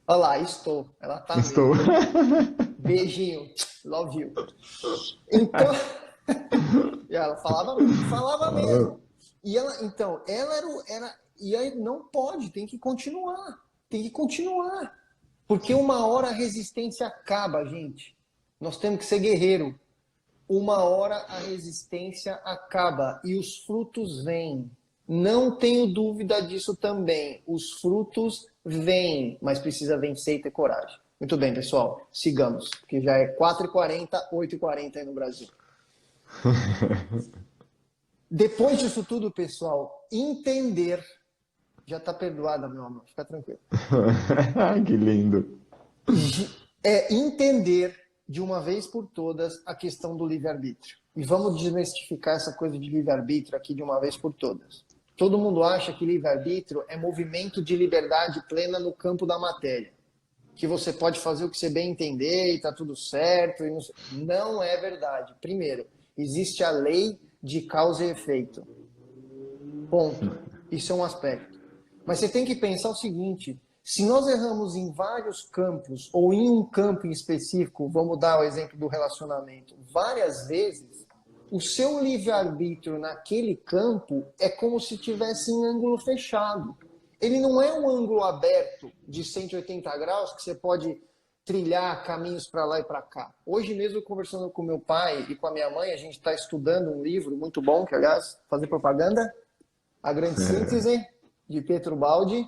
Olha lá, estou. Ela tá Estou. mesmo. Beijinho. Love you. Então, e ela falava mesmo. E ela, então, ela era. E aí não pode, tem que continuar. Tem que continuar. Porque uma hora a resistência acaba, gente. Nós temos que ser guerreiro. Uma hora a resistência acaba e os frutos vêm. Não tenho dúvida disso também. Os frutos vêm, mas precisa vencer e ter coragem. Muito bem, pessoal. Sigamos, porque já é 4h40, 8h40 aí no Brasil. Depois disso tudo, pessoal, entender. Já está perdoada, meu amor. Fica tranquilo. Que lindo. É entender de uma vez por todas a questão do livre-arbítrio. E vamos desmistificar essa coisa de livre-arbítrio aqui de uma vez por todas. Todo mundo acha que livre-arbítrio é movimento de liberdade plena no campo da matéria. Que você pode fazer o que você bem entender e está tudo certo. E não é verdade. Primeiro, existe a lei de causa e efeito. Ponto. Isso é um aspecto. Mas você tem que pensar o seguinte: se nós erramos em vários campos, ou em um campo em específico, vamos dar o exemplo do relacionamento, várias vezes, o seu livre-arbítrio naquele campo é como se tivesse em ângulo fechado. Ele não é um ângulo aberto de 180 graus que você pode trilhar caminhos para lá e para cá. Hoje mesmo, conversando com meu pai e com a minha mãe, a gente está estudando um livro muito bom, que, aliás, fazer propaganda, A Grande Síntese, de Pietro Baldi.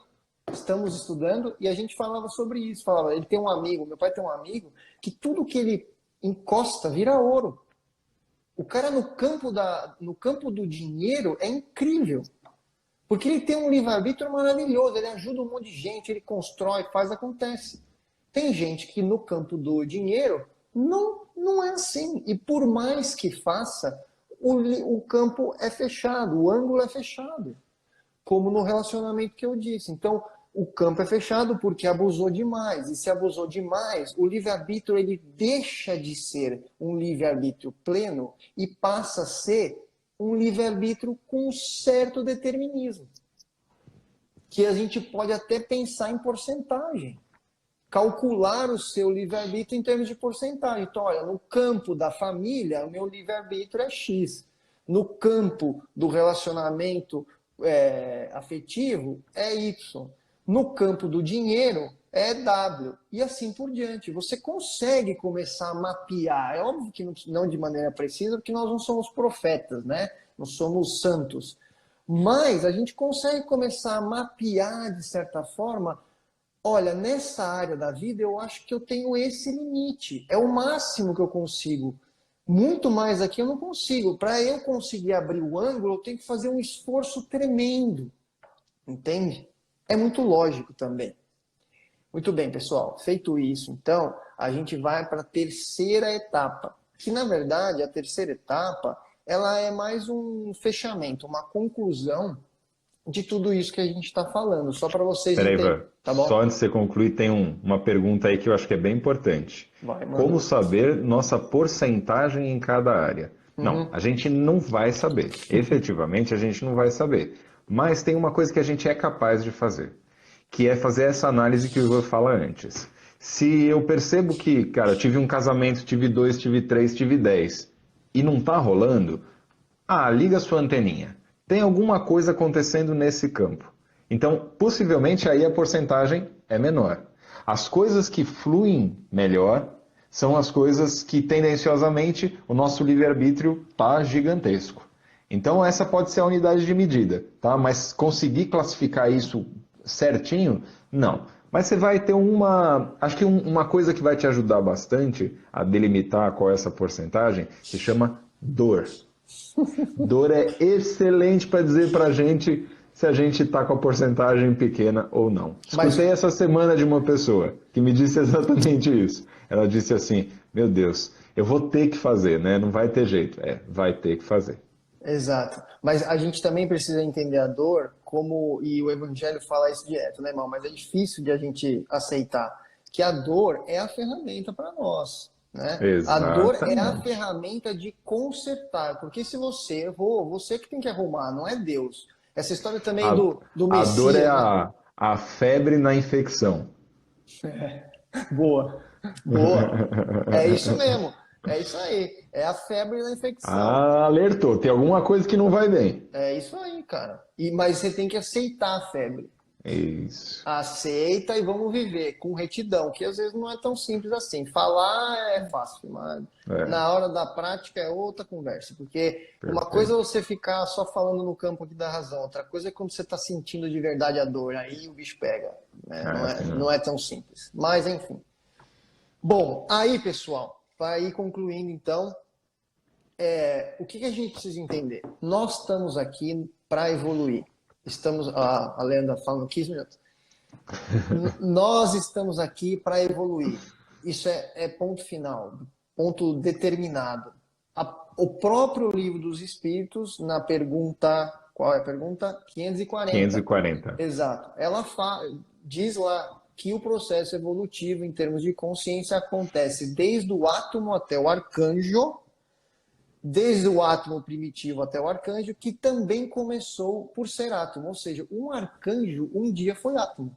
Estamos estudando e a gente falava sobre isso. Falava, ele tem um amigo, meu pai tem um amigo, que tudo que ele encosta vira ouro. O cara no campo do dinheiro é incrível. Porque ele tem um livre-arbítrio maravilhoso, ele ajuda um monte de gente, ele constrói, faz, acontece. Tem gente que no campo do dinheiro não é assim. E por mais que faça, o campo é fechado, o ângulo é fechado. Como no relacionamento que eu disse. Então, o campo é fechado porque abusou demais. E se abusou demais, o livre-arbítrio ele deixa de ser um livre-arbítrio pleno e passa a ser um livre-arbítrio com um certo determinismo. Que a gente pode até pensar em porcentagem. Calcular o seu livre-arbítrio em termos de porcentagem. Então, olha, no campo da família, o meu livre-arbítrio é X. No campo do relacionamento afetivo, é Y. No campo do dinheiro, é W. E assim por diante. Você consegue começar a mapear. É óbvio que não de maneira precisa, porque nós não somos profetas, né? Não somos santos. Mas a gente consegue começar a mapear, de certa forma, olha, nessa área da vida eu acho que eu tenho esse limite. É o máximo que eu consigo. Muito mais aqui eu não consigo. Para eu conseguir abrir o ângulo, eu tenho que fazer um esforço tremendo. Entende? É muito lógico também. Muito bem, pessoal. Feito isso, então, a gente vai para a terceira etapa. Que, na verdade, a terceira etapa, ela é mais um fechamento, uma conclusão de tudo isso que a gente está falando. Só para vocês Peraí, entenderem. Ivan. Tá bom? Só antes de você concluir, tem uma pergunta aí que eu acho que é bem importante. Vai, manda. Como saber nossa porcentagem em cada área? Não, Uhum. a gente não vai saber. Efetivamente, a gente não vai saber. Mas tem uma coisa que a gente é capaz de fazer, que é fazer essa análise que o Ivan fala antes. Se eu percebo que, cara, tive um casamento, tive 2, tive 3, tive 10 e não tá rolando, liga sua anteninha. Tem alguma coisa acontecendo nesse campo. Então, possivelmente aí a porcentagem é menor. As coisas que fluem melhor são as coisas que tendenciosamente o nosso livre-arbítrio está gigantesco. Então, essa pode ser a unidade de medida, tá? Mas conseguir classificar isso certinho, não. Mas você vai ter acho que uma coisa que vai te ajudar bastante a delimitar qual é essa porcentagem se chama dor. Dor é excelente para dizer para a gente se a gente está com a porcentagem pequena ou não. Escutei essa semana de uma pessoa que me disse exatamente isso. Ela disse assim, meu Deus, eu vou ter que fazer, né? Não vai ter jeito. Vai ter que fazer. Exato. Mas a gente também precisa entender a dor e o Evangelho fala isso direto, né, irmão? Mas é difícil de a gente aceitar que a dor é a ferramenta para nós, né? A dor é a Exatamente. ferramenta de consertar, porque se você errou, você que tem que arrumar, não é Deus. Essa história também do A dor é Messias, né? a febre na infecção. Boa, boa. É isso mesmo. É isso aí. É a febre da infecção. Alertou, tem alguma coisa que não vai bem. É isso aí, cara. Mas você tem que aceitar a febre. Isso. Aceita e vamos viver com retidão, que às vezes não é tão simples assim. Falar é fácil, mas É, na hora da prática é outra conversa. Porque uma coisa é perfeito. você ficar só falando no campo aqui da razão, outra coisa é quando você está sentindo de verdade a dor. Aí o bicho pega. Né? Assim Não não. é tão simples. Mas enfim. Bom, aí pessoal, para ir concluindo então, o que a gente precisa entender? Nós estamos aqui para evoluir. A Leandra falando 15 minutos. Nós estamos aqui para evoluir. Isso é ponto final, ponto determinado. O próprio Livro dos Espíritos, na pergunta, qual é a pergunta? 540. 540. Exato. Ela diz lá que o processo evolutivo em termos de consciência acontece desde o átomo até o arcanjo, desde o átomo primitivo até o arcanjo, que também começou por ser átomo. Ou seja, um arcanjo um dia foi átomo.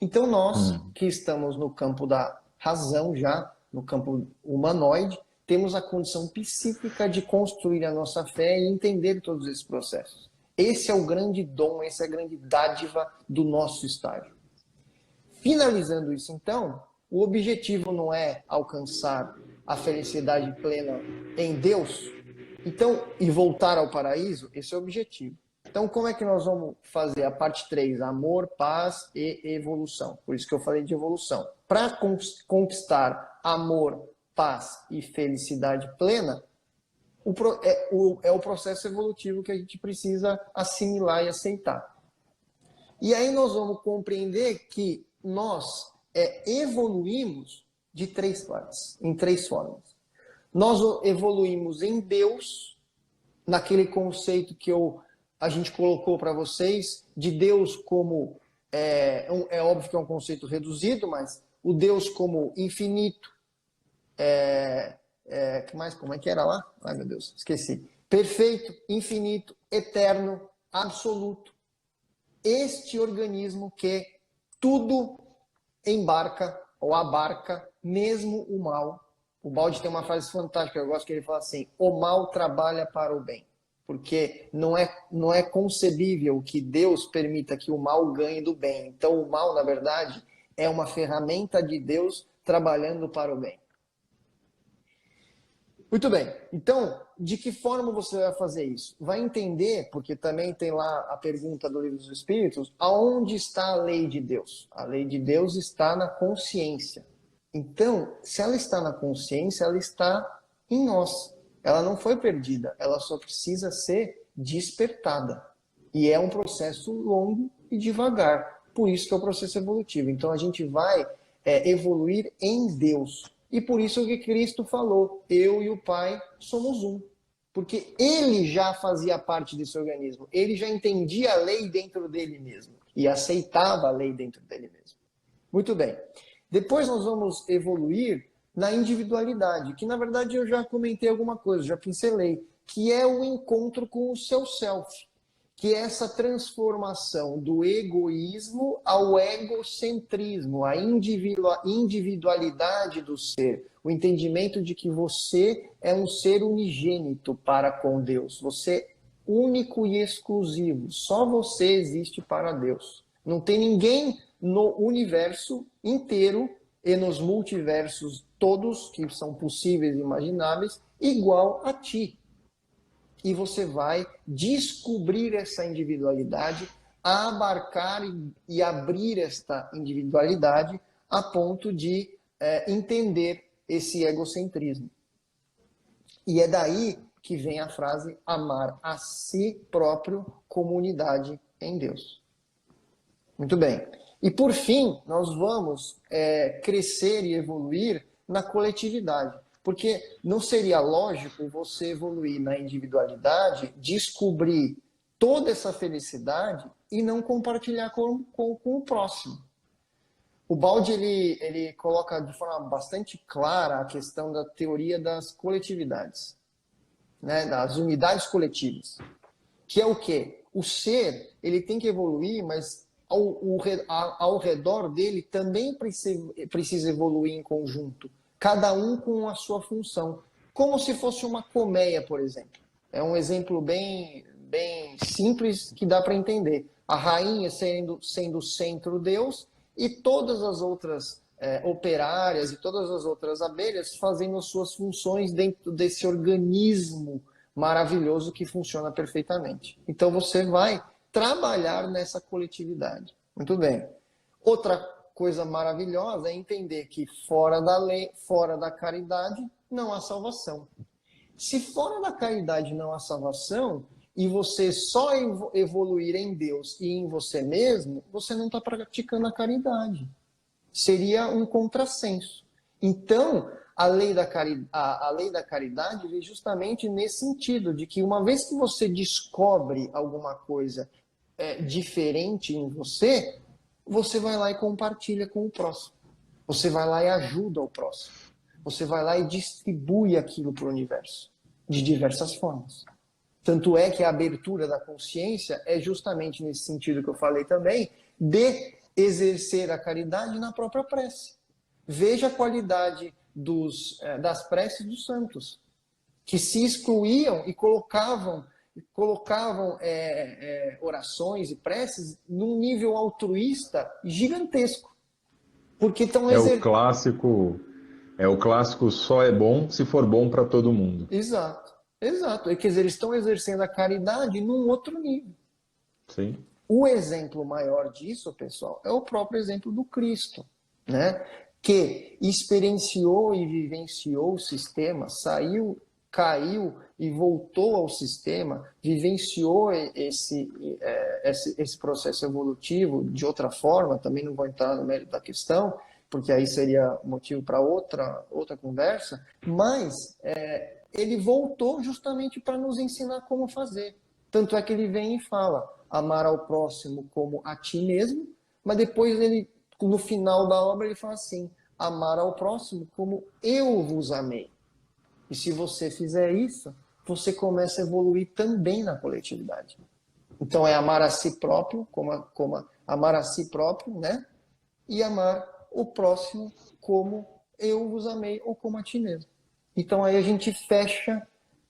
Então nós, que estamos no campo da razão já, no campo humanoide, temos a condição psíquica de construir a nossa fé e entender todos esses processos. Esse é o grande dom, essa é a grande dádiva do nosso estágio. Finalizando isso, então, o objetivo não é alcançar a felicidade plena em Deus, então, e voltar ao paraíso, esse é o objetivo. Então, como é que nós vamos fazer a parte 3? Amor, paz e evolução. Por isso que eu falei de evolução. Para conquistar amor, paz e felicidade plena, é o processo evolutivo que a gente precisa assimilar e aceitar. E aí nós vamos compreender que nós evoluímos em três formas. Nós evoluímos em Deus, naquele conceito que a gente colocou para vocês, de Deus como, é óbvio que é um conceito reduzido, mas o Deus como infinito, como é que era lá? Ai, meu Deus, esqueci. Perfeito, infinito, eterno, absoluto. Este organismo que tudo embarca ou abarca, mesmo o mal. O Baldi tem uma frase fantástica, eu gosto que ele fala assim: o mal trabalha para o bem. Porque não é concebível que Deus permita que o mal ganhe do bem. Então o mal, na verdade, é uma ferramenta de Deus trabalhando para o bem. Muito bem. Então, de que forma você vai fazer isso? Vai entender, porque também tem lá a pergunta do Livro dos Espíritos, aonde está a lei de Deus? A lei de Deus está na consciência. Então, se ela está na consciência, ela está em nós. Ela não foi perdida, ela só precisa ser despertada. E é um processo longo e devagar. Por isso que é o processo evolutivo. Então, a gente vai evoluir em Deus. E por isso que Cristo falou, eu e o Pai somos um. Porque ele já fazia parte desse organismo. Ele já entendia a lei dentro dele mesmo. E aceitava a lei dentro dele mesmo. Muito bem. Depois nós vamos evoluir na individualidade, que na verdade eu já comentei alguma coisa, já pincelei, que é o encontro com o seu self. Que é essa transformação do egoísmo ao egocentrismo, a individualidade do ser, o entendimento de que você é um ser unigênito para com Deus, você é único e exclusivo, só você existe para Deus. Não tem ninguém no universo inteiro e nos multiversos todos, que são possíveis e imagináveis, igual a ti. E você vai descobrir essa individualidade, abarcar e abrir esta individualidade a ponto de entender esse egocentrismo. E é daí que vem a frase amar a si próprio como unidade em Deus. Muito bem. E por fim, nós vamos crescer e evoluir na coletividade. Porque não seria lógico você evoluir na individualidade, descobrir toda essa felicidade e não compartilhar com o próximo. O Baldi ele coloca de forma bastante clara a questão da teoria das coletividades, né? Das unidades coletivas. Que é o quê? O ser ele tem que evoluir, mas ao redor dele também precisa evoluir em conjunto. Cada um com a sua função. Como se fosse uma colmeia, por exemplo. É um exemplo bem simples que dá para entender. A rainha sendo o centro-deus e todas as outras operárias e todas as outras abelhas fazendo as suas funções dentro desse organismo maravilhoso que funciona perfeitamente. Então você vai trabalhar nessa coletividade. Muito bem. Outra coisa maravilhosa é entender que fora da lei, fora da caridade, não há salvação. Se fora da caridade não há salvação, e você só evoluir em Deus e em você mesmo, você não está praticando a caridade. Seria um contrassenso. Então, a lei da caridade vem justamente nesse sentido, de que uma vez que você descobre alguma coisa diferente em você, você vai lá e compartilha com o próximo. Você vai lá e ajuda o próximo. Você vai lá e distribui aquilo para o universo, de diversas formas. Tanto é que a abertura da consciência é justamente nesse sentido que eu falei também, de exercer a caridade na própria prece. Veja a qualidade das preces dos santos, que se excluíam e colocavam orações e preces num nível altruísta gigantesco. Porque estão é o clássico só é bom se for bom para todo mundo. Exato. Quer dizer, eles estão exercendo a caridade num outro nível. Sim. O exemplo maior disso, pessoal, é o próprio exemplo do Cristo, né? Que experienciou e vivenciou o sistema, caiu e voltou ao sistema, vivenciou esse processo evolutivo de outra forma, também não vou entrar no mérito da questão, porque aí seria motivo para outra conversa, mas ele voltou justamente para nos ensinar como fazer. Tanto é que ele vem e fala, amar ao próximo como a ti mesmo, mas depois ele, no final da obra, ele fala assim, amar ao próximo como eu vos amei. E se você fizer isso, você começa a evoluir também na coletividade. Então é amar a si próprio, amar a si próprio, né? E amar o próximo como eu vos amei ou como a ti mesmo. Então aí a gente fecha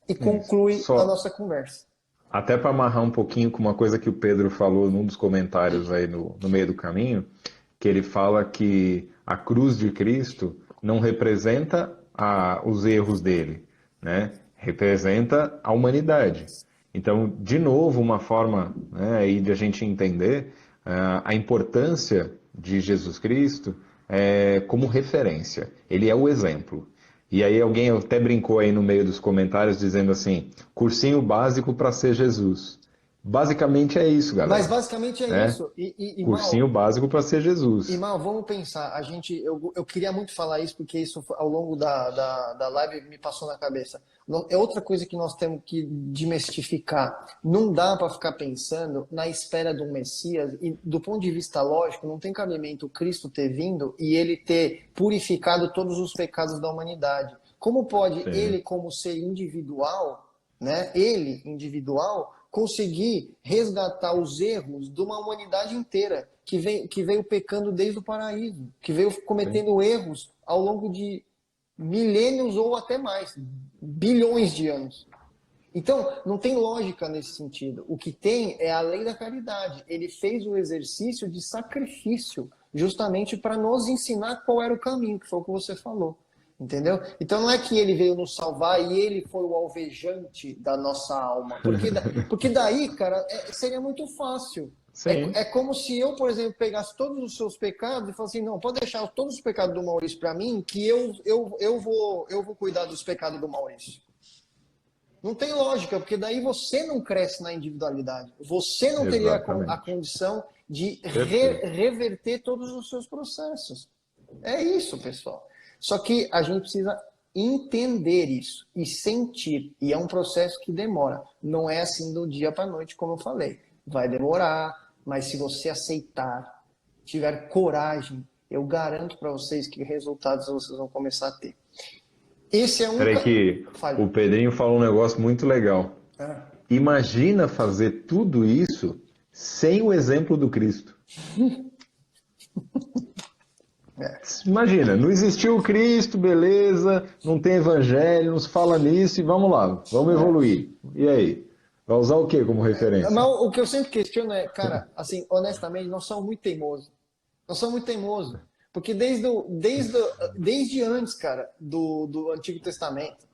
e conclui a nossa conversa. Até para amarrar um pouquinho com uma coisa que o Pedro falou num dos comentários aí no meio do caminho, que ele fala que a cruz de Cristo não representa os erros dele, né? Representa a humanidade. Então, de novo, uma forma, né, aí de a gente entender a importância de Jesus Cristo como referência. Ele é o exemplo. E aí alguém até brincou aí no meio dos comentários dizendo assim, cursinho básico para ser Jesus. Basicamente é isso, galera. Mas basicamente é né? isso. Cursinho básico para ser Jesus. Mal, vamos pensar. Eu queria muito falar isso porque isso ao longo da live me passou na cabeça. É outra coisa que nós temos que desmistificar. Não dá para ficar pensando na espera de um Messias e do ponto de vista lógico não tem cabimento Cristo ter vindo e ele ter purificado todos os pecados da humanidade. Como pode ele, como ser individual, né? Ele individual conseguir resgatar os erros de uma humanidade inteira que veio pecando desde o paraíso, que veio cometendo erros ao longo de milênios ou até mais, bilhões de anos. Então, não tem lógica nesse sentido. O que tem é a lei da caridade. Ele fez o exercício de sacrifício justamente para nos ensinar qual era o caminho, que foi o que você falou. Entendeu? Então não é que ele veio nos salvar e ele foi o alvejante da nossa alma. Porque daí, cara, seria muito fácil. É como se eu, por exemplo, pegasse todos os seus pecados e falasse assim, não, pode deixar todos os pecados do Maurício para mim, que eu vou cuidar dos pecados do Maurício. Não tem lógica, porque daí você não cresce na individualidade. Você não teria a condição de reverter todos os seus processos. É isso, pessoal. Só que a gente precisa entender isso e sentir. E é um processo que demora. Não é assim do dia para a noite, como eu falei. Vai demorar, mas se você aceitar, tiver coragem, eu garanto para vocês que resultados vocês vão começar a ter. Esse é um... Peraí que o Pedrinho falou um negócio muito legal. Imagina fazer tudo isso sem o exemplo do Cristo. Imagina, não existiu o Cristo, beleza, não tem evangelho, não se fala nisso e vamos lá, vamos evoluir. E aí? Vai usar o que como referência? Mas o que eu sempre questiono é, cara, assim, honestamente, nós somos muito teimosos. Nós somos muito teimosos. Porque desde antes, cara, do Antigo Testamento,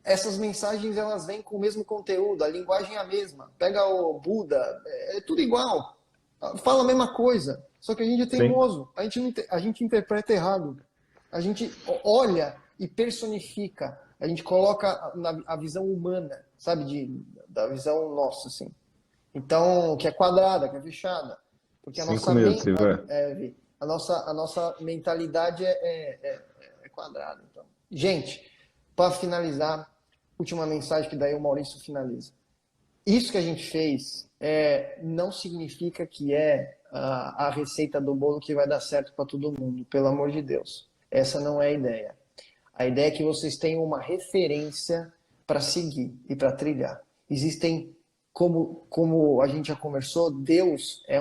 essas mensagens elas vêm com o mesmo conteúdo, a linguagem é a mesma. Pega o Buda, é tudo igual. Fala a mesma coisa. Só que a gente é teimoso, a gente interpreta errado. A gente olha e personifica, a gente coloca a visão humana, sabe, da visão nossa, assim. Então, que é quadrada, que é fechada. Porque a nossa mente, a nossa mentalidade é quadrada. Então. Gente, para finalizar, última mensagem que daí o Maurício finaliza. Isso que a gente fez não significa que é a receita do bolo que vai dar certo para todo mundo, pelo amor de Deus. Essa não é a ideia. A ideia é que vocês tenham uma referência para seguir e para trilhar. Existem, como a gente já conversou, Deus é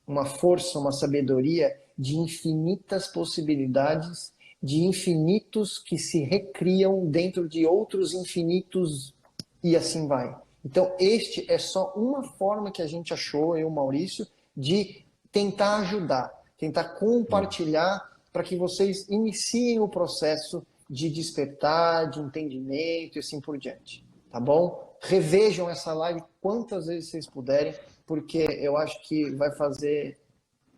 uma força, uma sabedoria de infinitas possibilidades, de infinitos que se recriam dentro de outros infinitos e assim vai. Então, este é só uma forma que a gente achou, eu e o Maurício, de tentar ajudar, tentar compartilhar para que vocês iniciem o processo de despertar, de entendimento e assim por diante. Tá bom? Revejam essa live quantas vezes vocês puderem, porque eu acho que vai fazer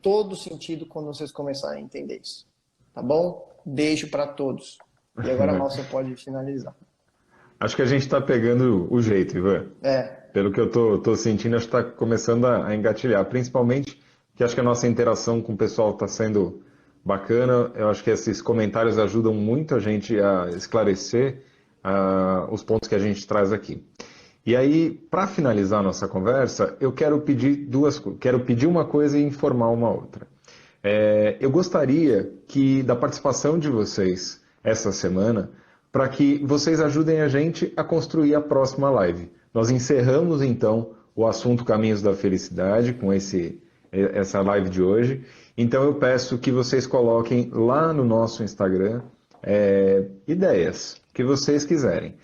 todo sentido quando vocês começarem a entender isso. Tá bom? Beijo para todos. E agora, Mal, você pode finalizar. Acho que a gente está pegando o jeito, Ivan. É, Pelo que eu tô sentindo, acho que está começando a engatilhar. Principalmente que acho que a nossa interação com o pessoal está sendo bacana. Eu acho que esses comentários ajudam muito a gente a esclarecer os pontos que a gente traz aqui. E aí, para finalizar a nossa conversa, eu quero pedir quero pedir uma coisa e informar uma outra. Eu gostaria da participação de vocês essa semana para que vocês ajudem a gente a construir a próxima live. Nós encerramos então o assunto Caminhos da Felicidade com essa live de hoje. Então eu peço que vocês coloquem lá no nosso Instagram ideias que vocês quiserem.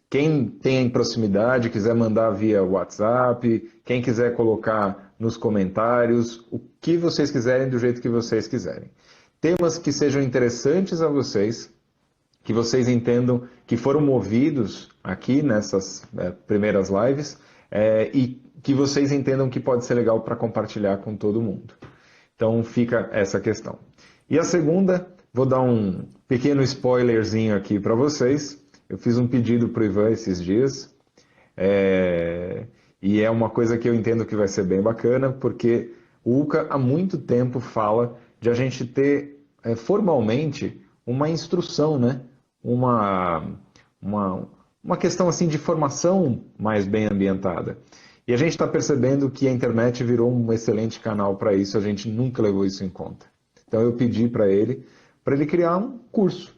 Quem tem em proximidade, quiser mandar via WhatsApp, quem quiser colocar nos comentários, o que vocês quiserem, do jeito que vocês quiserem. Temas que sejam interessantes a vocês, que vocês entendam que foram movidos aqui nessas primeiras lives e que vocês entendam que pode ser legal para compartilhar com todo mundo. Então fica essa questão. E a segunda, vou dar um pequeno spoilerzinho aqui para vocês. Eu fiz um pedido para o Ivan esses dias, e é uma coisa que eu entendo que vai ser bem bacana, porque o UCA há muito tempo fala de a gente ter formalmente uma instrução, né? Uma questão assim de formação mais bem ambientada. E a gente está percebendo que a internet virou um excelente canal para isso, a gente nunca levou isso em conta. Então eu pedi para ele criar um curso,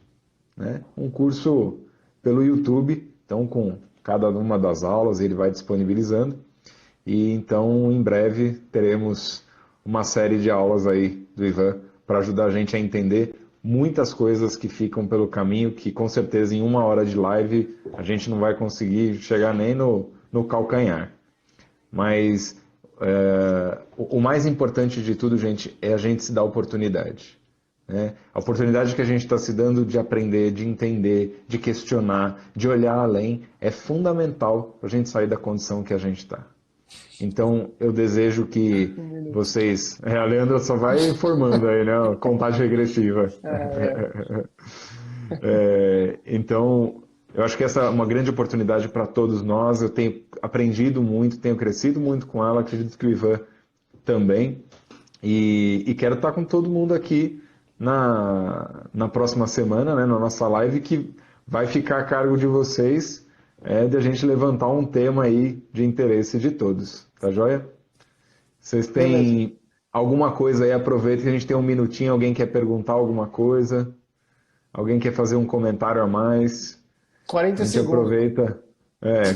né? Um curso pelo YouTube, então com cada uma das aulas ele vai disponibilizando. E então em breve teremos uma série de aulas aí do Ivan para ajudar a gente a entender muitas coisas que ficam pelo caminho, que com certeza em 1 hora de live a gente não vai conseguir chegar nem no calcanhar. Mas o mais importante de tudo, gente, é a gente se dar oportunidade. Né? A oportunidade que a gente está se dando de aprender, de entender, de questionar, de olhar além, é fundamental para a gente sair da condição que a gente está. Então, eu desejo que vocês... A Leandra só vai informando aí, né? Contagem regressiva. Então, eu acho que essa é uma grande oportunidade para todos nós. Eu tenho aprendido muito, tenho crescido muito com ela, acredito que o Ivan também. E quero estar com todo mundo aqui na próxima semana, né, na nossa live, que vai ficar a cargo de vocês, de a gente levantar um tema aí de interesse de todos. Tá joia? Vocês beleza. têm alguma coisa aí? Aproveita que a gente tem um minutinho. Alguém quer perguntar alguma coisa? Alguém quer fazer um comentário a mais? A 40 gente segundos. aproveita,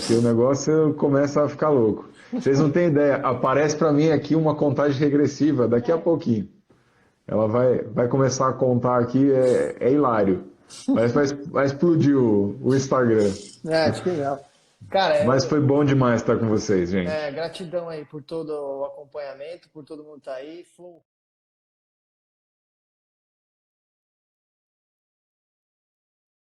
que o negócio começa a ficar louco. Vocês não têm ideia, aparece para mim aqui uma contagem regressiva daqui a pouquinho. Ela vai começar a contar aqui, é hilário. Parece que vai explodir o Instagram. Acho que não. Cara, Mas foi bom demais estar com vocês, gente. gratidão aí por todo o acompanhamento, por todo mundo estar aí.